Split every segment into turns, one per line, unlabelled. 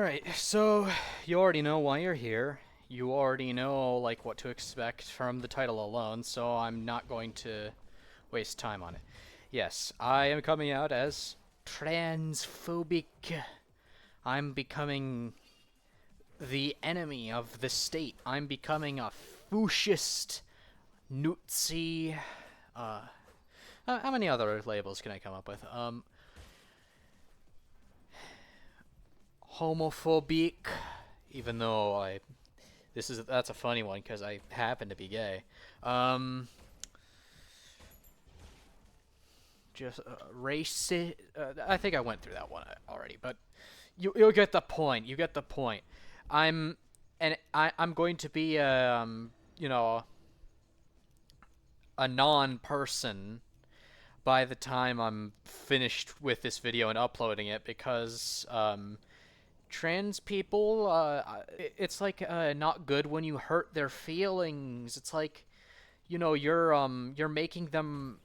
Alright, so you already know why you're here. You already know, like, what to expect from the title alone, so I'm not going to waste time on it. Yes, I am coming out as transphobic. I'm becoming the enemy of the state. I'm becoming a fascist, Nazi. Uh, how many other labels can I come up with? Homophobic. Even though that's a funny one because I happen to be gay. Um, just racist. I think I went through that one already, but you'll get the point. You get the point. I'm I'm going to be a non-person by the time I'm finished with this video and uploading it because trans people it's like not good when you hurt their feelings. It's like you're making them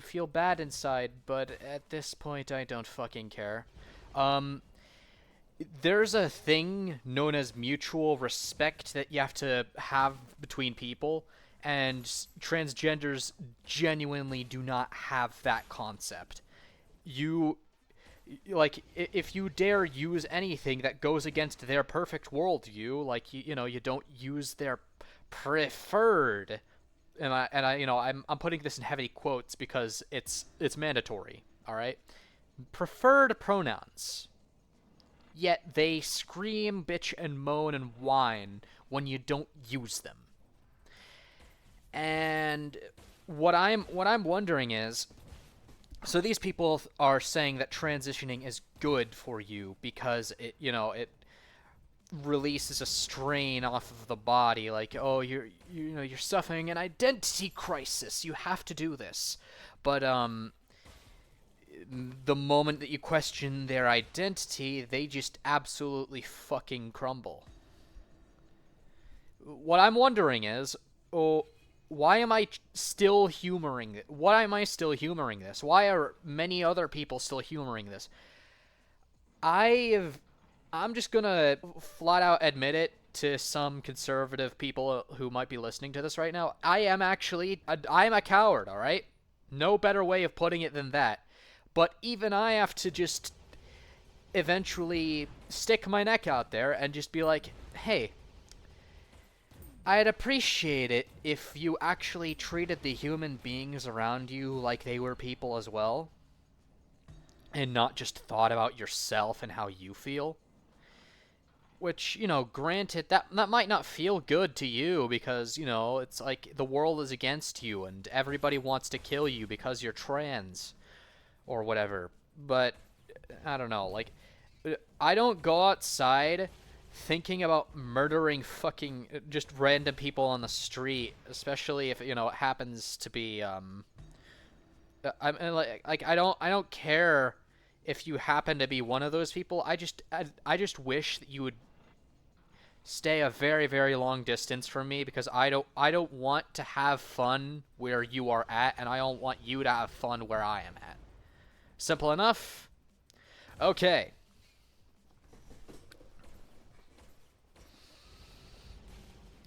feel bad inside, but at this point I don't fucking care. um there's a thing known as mutual respect that you have to have between people, and transgenders genuinely do not have that concept. You like if you dare use anything that goes against their perfect worldview, like you don't use their preferred, and I I'm putting this in heavy quotes because it's mandatory. All right, preferred pronouns. Yet they scream, bitch, and moan and whine when you don't use them. And what I'm wondering is, so these people are saying that transitioning is good for you because it releases a strain off of the body, like, oh, you're suffering an identity crisis, you have to do this. But the moment that you question their identity, they just absolutely fucking crumble. What I'm wondering is, oh, why am I still humoring it? Why am I still humoring this? Why are many other people still humoring this? I I'm just gonna flat out admit it to some conservative people who might be listening to this right now. I am a coward, all right? No better way of putting it than that. But even I have to just eventually stick my neck out there and just be like, hey, I'd appreciate it if you actually treated the human beings around you like they were people as well, and not just thought about yourself and how you feel. Which, granted, that might not feel good to you because, it's like the world is against you and everybody wants to kill you because you're trans or whatever. But I don't know, like, I don't go outside thinking about murdering fucking just random people on the street, especially if it happens to be like I don't care if you happen to be one of those people. I just wish that you would stay a very, very long distance from me because I don't want to have fun where you are at, and I don't want you to have fun where I am at. Simple enough. Okay.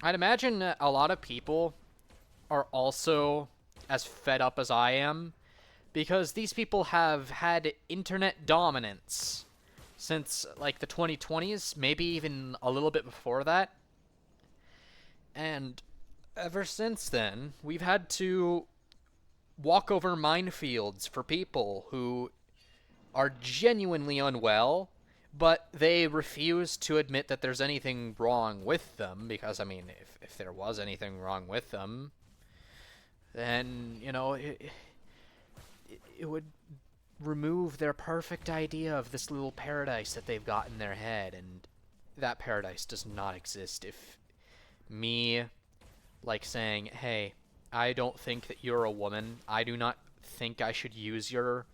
I'd imagine that a lot of people are also as fed up as I am because these people have had internet dominance since like the 2020s, maybe even a little bit before that. And ever since then, we've had to walk over minefields for people who are genuinely unwell, but they refuse to admit that there's anything wrong with them because, I mean, if there was anything wrong with them, then, it would remove their perfect idea of this little paradise that they've got in their head, and that paradise does not exist if me, like, saying, hey, I don't think that you're a woman. I do not think I should use your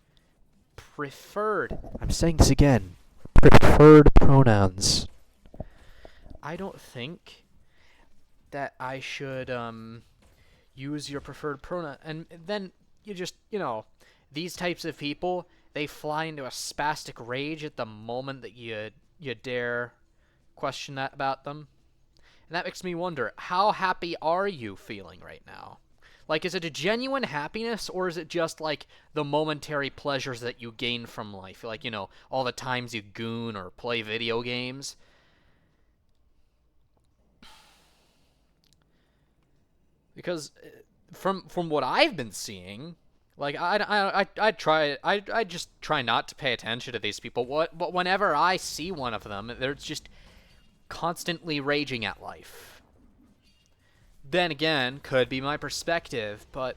preferred. I'm saying this again. Preferred pronouns. I don't think that I should use your preferred pronoun. And then you just, these types of people, they fly into a spastic rage at the moment that you dare question that about them. And that makes me wonder, how happy are you feeling right now? Like, is it a genuine happiness, or is it just, like, the momentary pleasures that you gain from life? Like, all the times you goon or play video games? Because from what I've been seeing, like, I just try not to pay attention to these people. But whenever I see one of them, they're just constantly raging at life. Then again, could be my perspective, but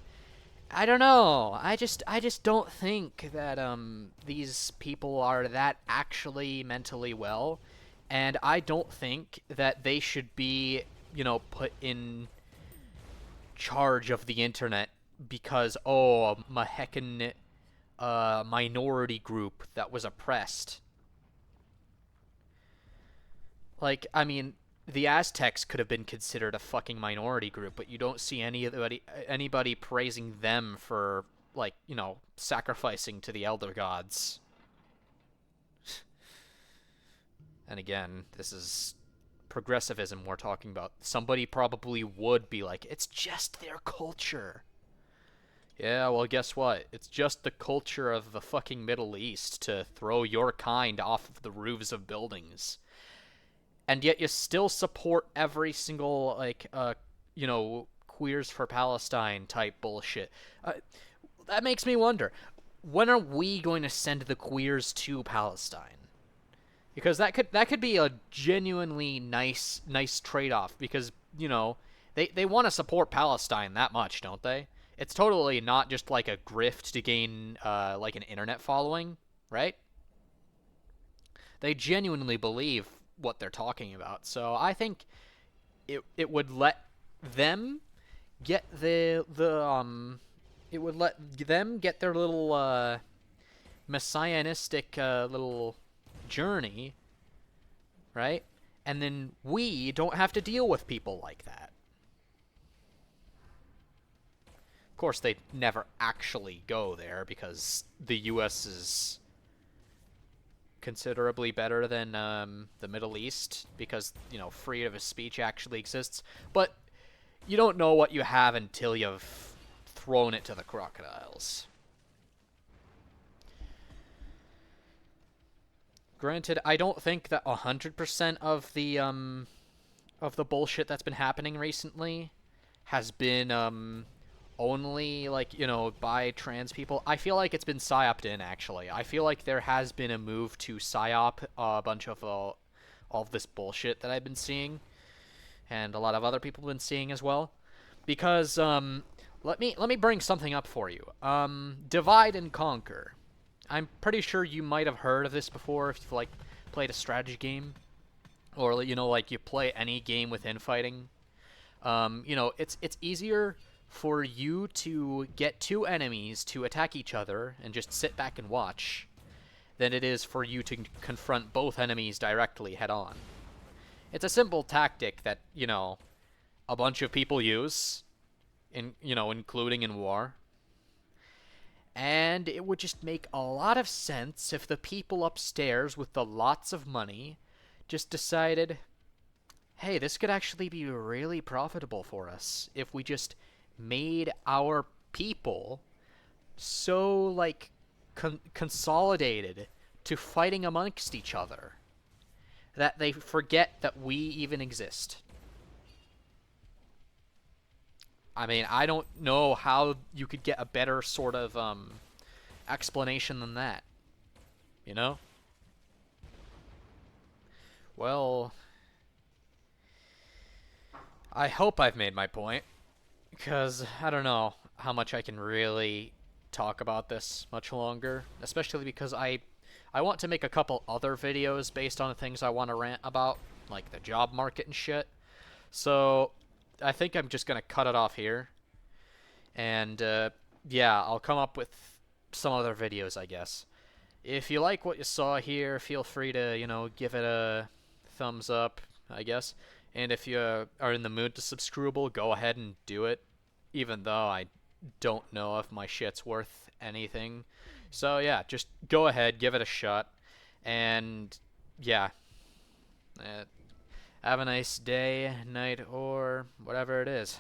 I don't know. I just don't think that these people are that actually mentally well, and I don't think that they should be, put in charge of the internet because I'm a heckin' minority group that was oppressed. Like, I mean, the Aztecs could have been considered a fucking minority group, but you don't see anybody praising them for, like, sacrificing to the elder gods. And again, this is progressivism we're talking about. Somebody probably would be like, it's just their culture. Yeah, well, guess what? It's just the culture of the fucking Middle East to throw your kind off of the roofs of buildings. And yet you still support every single, like, queers for Palestine type bullshit. That makes me wonder, when are we going to send the queers to Palestine? Because that could be a genuinely nice trade-off, because, they want to support Palestine that much, don't they? It's totally not just like a grift to gain like an internet following, right? They genuinely believe what they're talking about. So I think it would let them get it would let them get their little messianistic little journey, right? And then we don't have to deal with people like that. Of course, they'd never actually go there because the U.S. is considerably better than the Middle East because, freedom of speech actually exists. But you don't know what you have until you've thrown it to the crocodiles. Granted, I don't think that 100% of the bullshit that's been happening recently has been only, like, by trans people. I feel like it's been psyoped in, actually. I feel like there has been a move to psyop a bunch of all of this bullshit that I've been seeing, and a lot of other people have been seeing as well. Because let me bring something up for you. Divide and conquer. I'm pretty sure you might have heard of this before if you've, like, played a strategy game, or, like, you play any game with infighting. It's easier for you to get two enemies to attack each other and just sit back and watch than it is for you to confront both enemies directly head on. It's a simple tactic that, a bunch of people use, including in war. And it would just make a lot of sense if the people upstairs with the lots of money just decided, hey, this could actually be really profitable for us if we just made our people so, like, consolidated to fighting amongst each other that they forget that we even exist. I mean, I don't know how you could get a better sort of explanation than that, you know? Well, I hope I've made my point, because I don't know how much I can really talk about this much longer, especially because I want to make a couple other videos based on the things I want to rant about, like the job market and shit. So I think I'm just gonna cut it off here, and yeah, I'll come up with some other videos, I guess. If you like what you saw here, feel free to, give it a thumbs up, I guess. And if you are in the mood to subscribe, go ahead and do it, even though I don't know if my shit's worth anything. So yeah, just go ahead, give it a shot, and yeah, uh, have a nice day, night, or whatever it is.